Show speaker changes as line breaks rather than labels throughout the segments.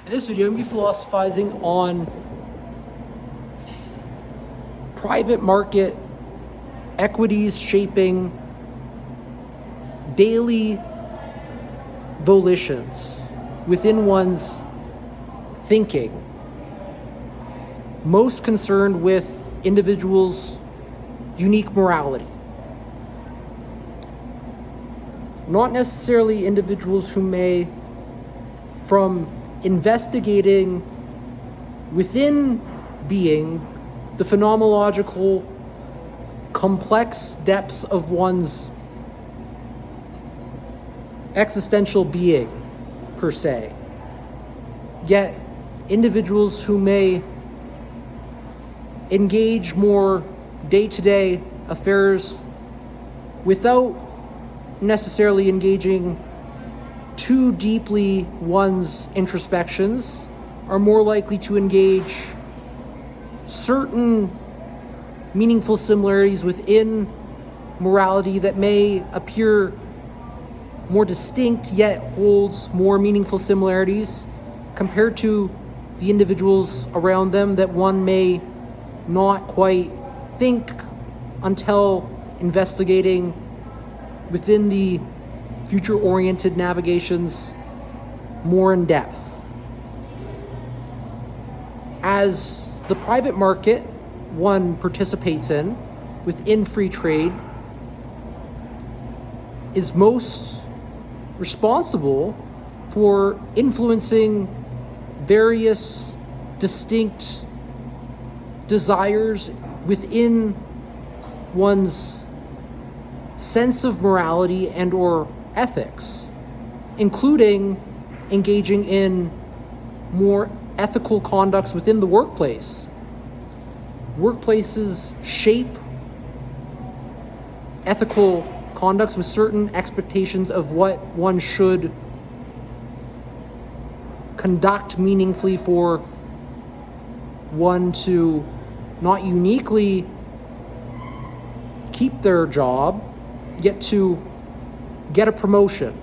In this video, I'm going to be philosophizing on private market equities shaping daily volitions within one's thinking, most concerned with individuals' unique morality. Not necessarily individuals who may, from investigating within being the phenomenological complex depths of one's existential being, per se. Yet, individuals who may engage more day-to-day affairs without necessarily engaging too deeply one's introspections are more likely to engage certain meaningful similarities within morality that may appear more distinct yet holds more meaningful similarities compared to the individuals around them that one may not quite think until investigating within the future-oriented navigations more in depth. As the private market one participates in within free trade is most responsible for influencing various distinct desires within one's sense of morality and or ethics, including engaging in more ethical conducts within the workplace. Workplaces shape ethical conducts with certain expectations of what one should conduct meaningfully for one to not uniquely keep their job, yet to get a promotion.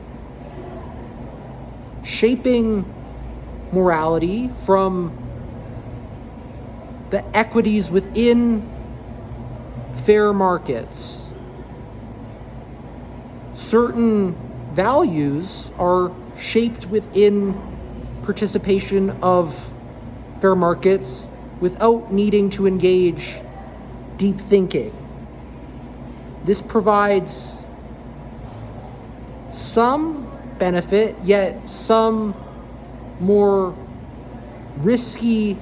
Shaping morality from the equities within fair markets. Certain values are shaped within participation of fair markets without needing to engage deep thinking. This provides some benefit, yet some more risky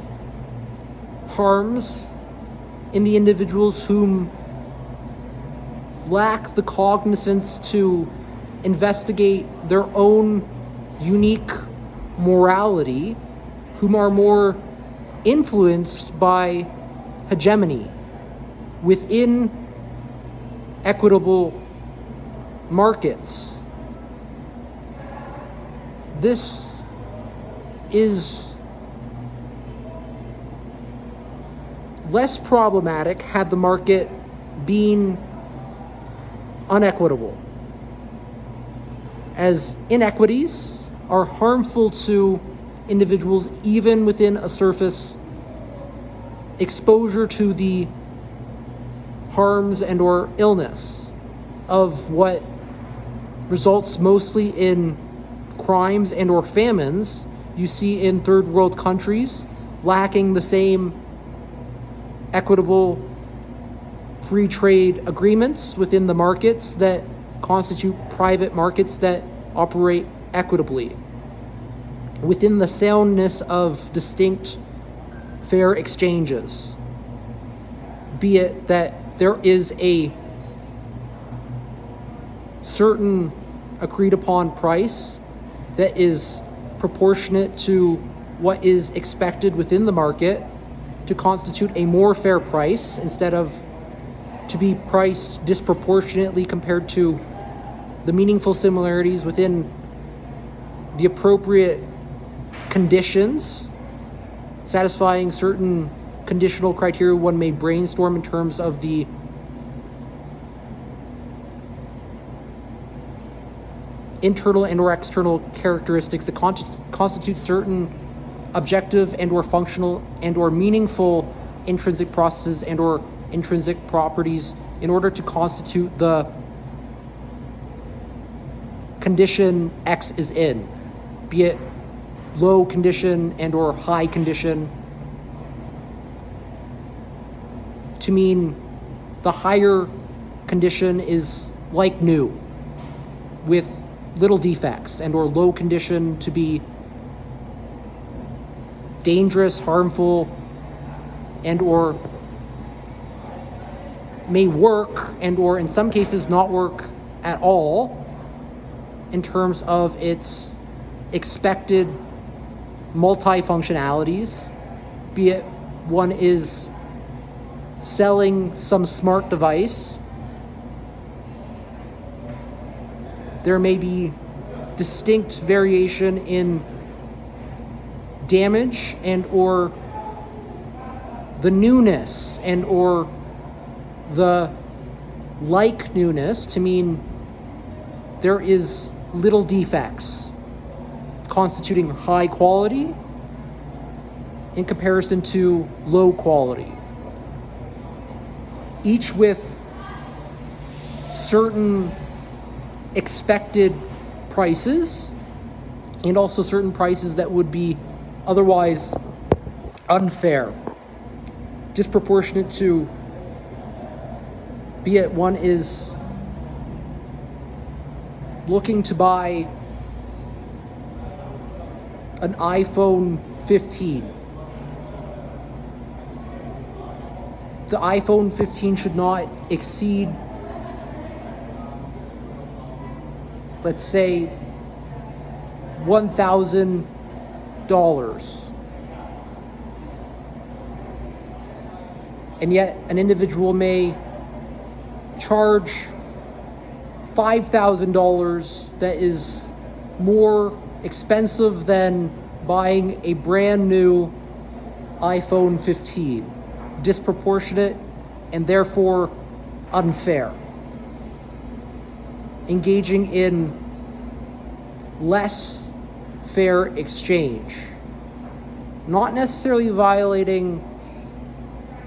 harms in the individuals whom lack the cognizance to investigate their own unique morality, whom are more influenced by hegemony within equitable markets. This is less problematic had the market been unequitable, as inequities are harmful to individuals even within a surface exposure to the harms and or illness of what results mostly in crimes and or famines you see in third world countries lacking the same equitable free trade agreements within the markets that constitute private markets that operate equitably within the soundness of distinct fair exchanges, be it that there is a certain agreed upon price that is proportionate to what is expected within the market to constitute a more fair price instead of to be priced disproportionately compared to the meaningful similarities within the appropriate conditions, satisfying certain conditional criteria one may brainstorm in terms of the internal and or external characteristics that constitute certain objective and or functional and or meaningful intrinsic processes and or intrinsic properties in order to constitute the condition X is in, be it low condition and or high condition, to mean the higher condition is like new with little defects, and or low condition to be dangerous, harmful, and or may work and or in some cases not work at all in terms of its expected multifunctionalities, be it one is selling some smart device. There may be distinct variation in damage and or the newness and or the like newness to mean there is little defects constituting high quality in comparison to low quality, each with certain expected prices and also certain prices that would be otherwise unfair, disproportionate to, be it one is looking to buy an iPhone 15. The iPhone 15 should not exceed, let's say, $1,000. And yet an individual may charge $5,000 that is more expensive than buying a brand new iPhone 15. Disproportionate and therefore unfair. Engaging in less fair exchange. Not necessarily violating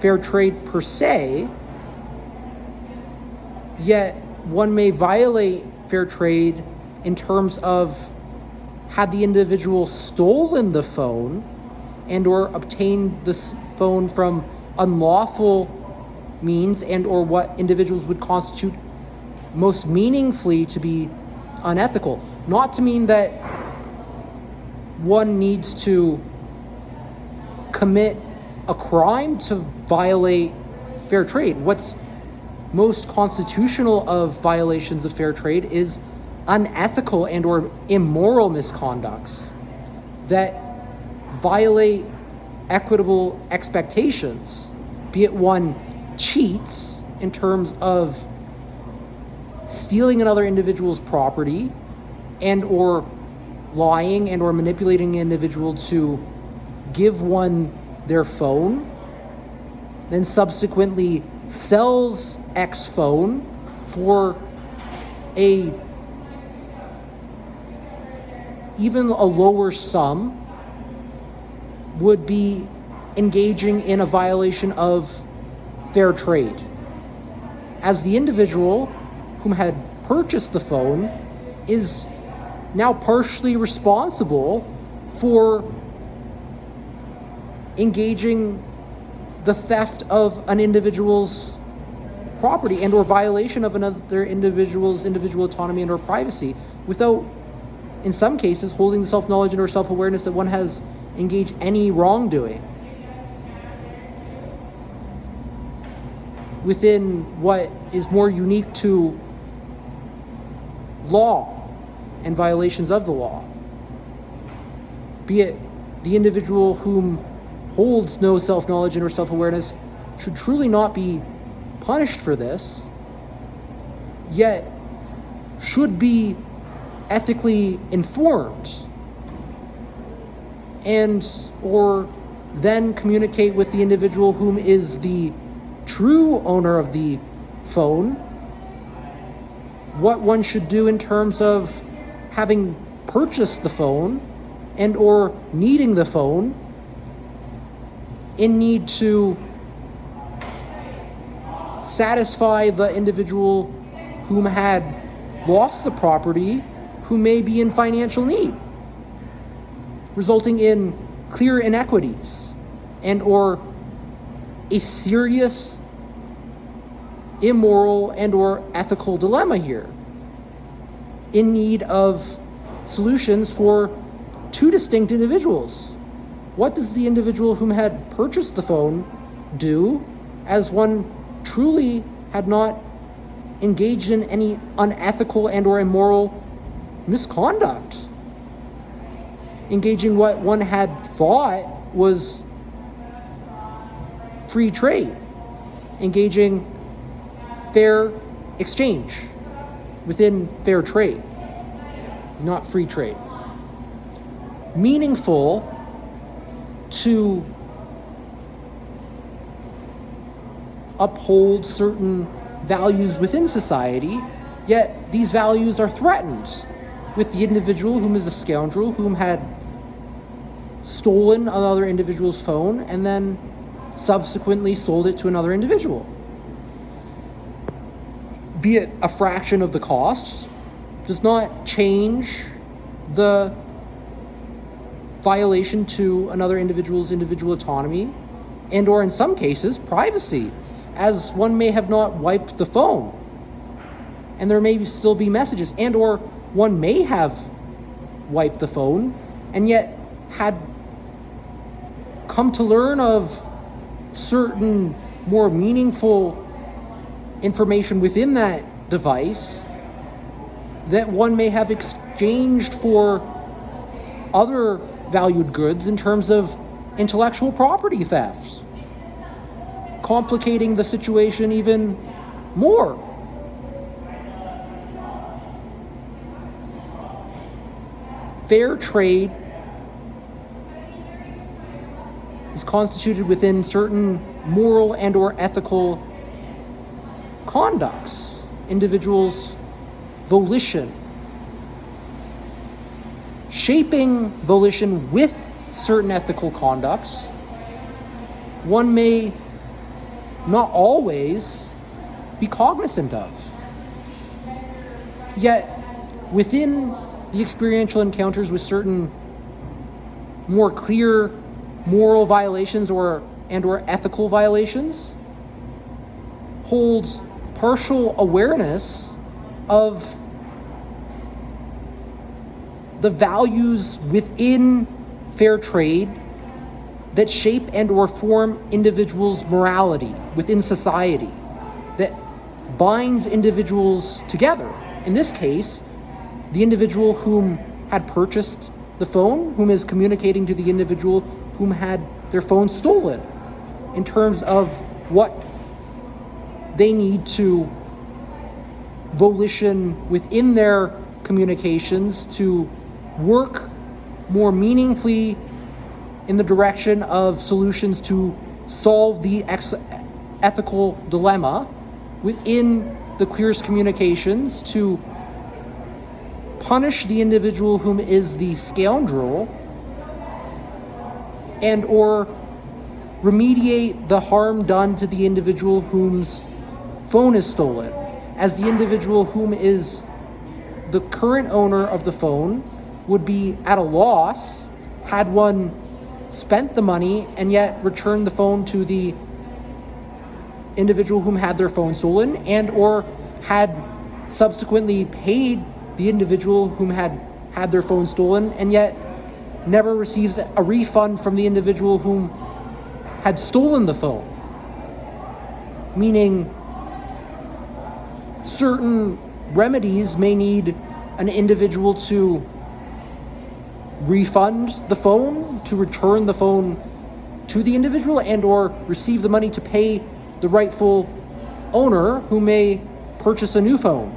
fair trade per se, yet one may violate fair trade in terms of had the individual stolen the phone and or obtained the phone from unlawful means and or what individuals would constitute most meaningfully to be unethical. Not to mean that one needs to commit a crime to violate fair trade. What's most constitutional of violations of fair trade is unethical and or immoral misconducts that violate equitable expectations, be it one cheats in terms of stealing another individual's property and or lying and or manipulating an individual to give one their phone, then subsequently sells X phone for even a lower sum, would be engaging in a violation of fair trade, as the individual whom had purchased the phone is now partially responsible for engaging the theft of an individual's property and or violation of another individual's individual autonomy and or privacy without, in some cases, holding the self-knowledge and or self-awareness that one has engaged any wrongdoing within what is more unique to law and violations of the law. Be it the individual whom holds no self-knowledge and or self-awareness should truly not be punished for this, yet should be ethically informed and or then communicate with the individual whom is the true owner of the phone what one should do in terms of having purchased the phone and or needing the phone in need to satisfy the individual whom had lost the property, who may be in financial need, resulting in clear inequities and or a serious immoral and or ethical dilemma here, in need of solutions for two distinct individuals. What does the individual whom had purchased the phone do, as one truly had not engaged in any unethical and or immoral misconduct, engaging what one had thought was free trade, engaging fair exchange within fair trade, not free trade. Meaningful to uphold certain values within society, yet these values are threatened with the individual whom is a scoundrel, whom had stolen another individual's phone and then subsequently sold it to another individual. Be it a fraction of the cost, does not change the violation to another individual's individual autonomy and or in some cases privacy, as one may have not wiped the phone and there may still be messages, and or one may have wiped the phone and yet had come to learn of certain more meaningful information within that device that one may have exchanged for other valued goods in terms of intellectual property thefts, complicating the situation even more. Fair trade is constituted within certain moral and or ethical conducts, individuals' volition, shaping volition with certain ethical conducts. One may not always be cognizant of. Yet, within the experiential encounters with certain more clear moral violations or ethical violations, holds partial awareness of the values within fair trade that shape and or form individuals' morality within society, that binds individuals together. In this case, the individual whom had purchased the phone, whom is communicating to the individual whom had their phone stolen, in terms of what they need to volition within their communications to work more meaningfully in the direction of solutions to solve the ethical dilemma within the clearest communications, to punish the individual whom is the scoundrel and or remediate the harm done to the individual whose phone is stolen, as the individual whom is the current owner of the phone would be at a loss had one spent the money and yet returned the phone to the individual whom had their phone stolen, and or had subsequently paid the individual whom had their phone stolen and yet never receives a refund from the individual whom had stolen the phone. Meaning certain remedies may need an individual to refund the phone, to return the phone to the individual, and or receive the money to pay the rightful owner who may purchase a new phone.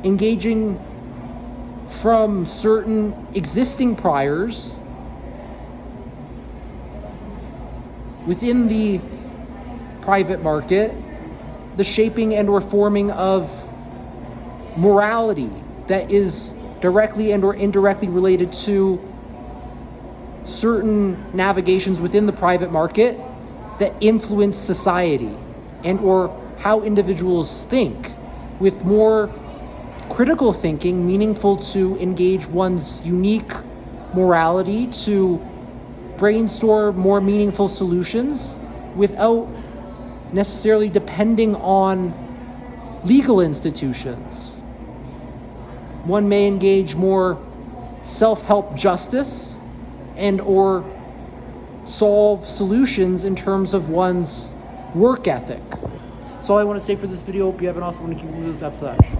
Engaging from certain existing priors within the private market, the shaping and or forming of morality that is directly and or indirectly related to certain navigations within the private market that influence society and or how individuals think, with more critical thinking meaningful to engage one's unique morality, to brainstorm more meaningful solutions without necessarily depending on legal institutions. One may engage more self-help justice and or solve solutions in terms of one's work ethic. That's all I want to say for this video. Hope you have an awesome one. Keep this up.